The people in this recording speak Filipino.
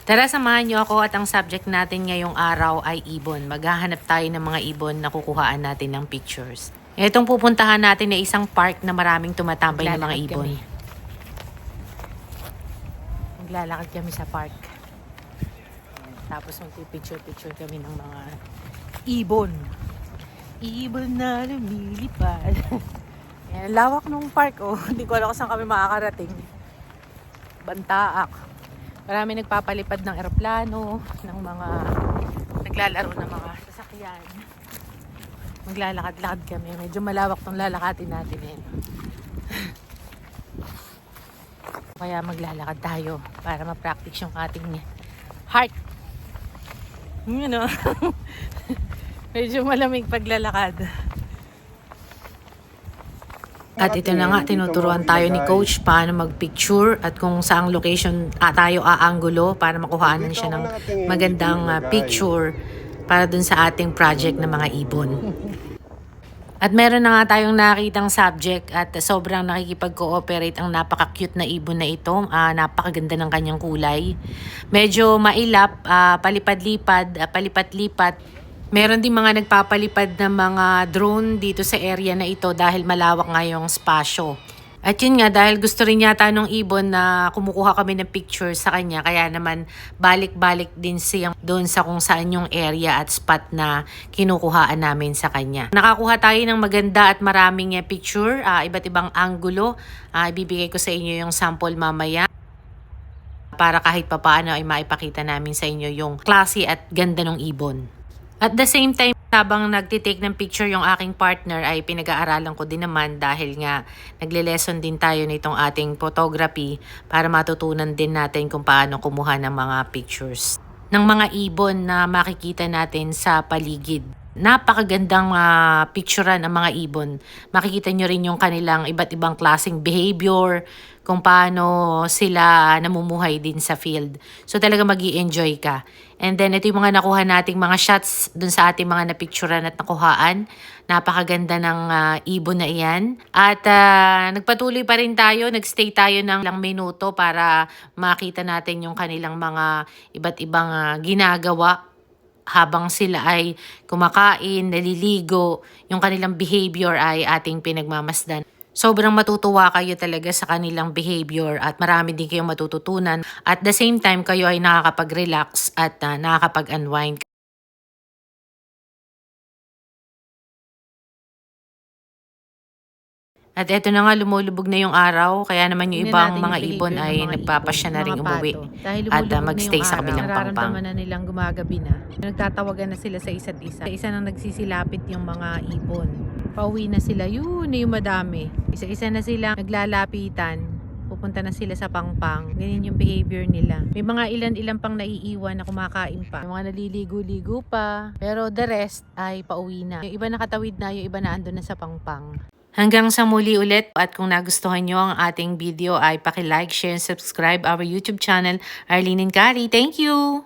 Tara, samahan niyo ako at ang subject natin ngayong araw ay ibon. Maghahanap tayo ng mga ibon na kukuhaan natin ng pictures. Itong pupuntahan natin ay isang park na maraming tumatambay ng mga ibon. Maglalakad kami sa park. Tapos magpipicture-picture kami ng mga ibon. Ibon na lumilipad. Yan, lawak ng park, oh. Hindi ko alam kung saan kami makakarating. Bantaak. Marami nagpapalipad ng eroplano, ng mga naglalaro ng mga sasakyan. Maglalakad-lakad kami. Medyo malawak tong lalakatin natin eh. Kaya maglalakad tayo para ma-practice yung ating heart. Yun, no? Medyo malamig paglalakad. At ito na nga, tinuturuan tayo ni Coach paano mag-picture at kung saang location tayo aangulo para makuhaanan siya ng magandang picture para dun sa ating project ng mga ibon. At meron na nga tayong nakitang subject at sobrang nakikipag-cooperate ang napaka-cute na ibon na ito. Napakaganda ng kanyang kulay. Medyo mailap, palipad-lipad, palipat-lipat. Meron din mga nagpapalipad ng mga drone dito sa area na ito dahil malawak nga yung spasyo. At yun nga, dahil gusto rin yata nung ibon na kumukuha kami ng picture sa kanya, kaya naman balik-balik din siya doon sa kung saan yung area at spot na kinukuhaan namin sa kanya. Nakakuha tayo ng maganda at maraming picture, iba't ibang angulo. Ibibigay ko sa inyo yung sample mamaya para kahit papaano ay maipakita namin sa inyo yung klase at ganda ng ibon. At the same time, habang nagtitake ng picture yung aking partner ay pinag-aaralan ko din naman dahil nga nagle-lesson din tayo nitong ating photography para matutunan din natin kung paano kumuha ng mga pictures ng mga ibon na makikita natin sa paligid. Napakagandang picturean ang mga ibon. Makikita nyo rin yung kanilang iba't ibang klaseng behavior, kung paano sila namumuhay din sa field. So talaga mag-i-enjoy ka. And then ito yung mga nakuha nating mga shots dun sa ating mga napicturean at nakuhaan. Napakaganda ng ibon na iyan. At nagpatuloy pa rin tayo, nagstay tayo ng ilang minuto para makita natin yung kanilang mga iba't ibang ginagawa habang sila ay kumakain, naliligo, yung kanilang behavior ay ating pinagmamasdan. Sobrang matutuwa kayo talaga sa kanilang behavior at marami din kayong matututunan. At the same time, kayo ay nakakapag-relax at nakakapag-unwind. At eto na nga, lumulubog na yung araw, kaya naman yung ibang mga ibon ay nagpapasya na rin umuwi at magstay sa kabilang pampang. Nararamdaman na nilang gumagabi na. Nagtatawagan na sila sa isa't isa. Isa nang nagsisilapit yung mga ibon. Pauwi na sila, yun na yung madami. Isa-isa na sila naglalapitan. Pupunta na sila sa pangpang. Ganyan yung behavior nila. May mga ilan-ilan pang naiiwan na kumakain pa. May mga naliligo-ligo pa. Pero the rest ay pauwi na. Yung iba nakatawid na, yung iba na andun na sa pangpang. Hanggang sa muli ulit at kung nagustuhan nyo ang ating video ay paki-like, share, and subscribe our YouTube channel, Arlene and Kari. Thank you!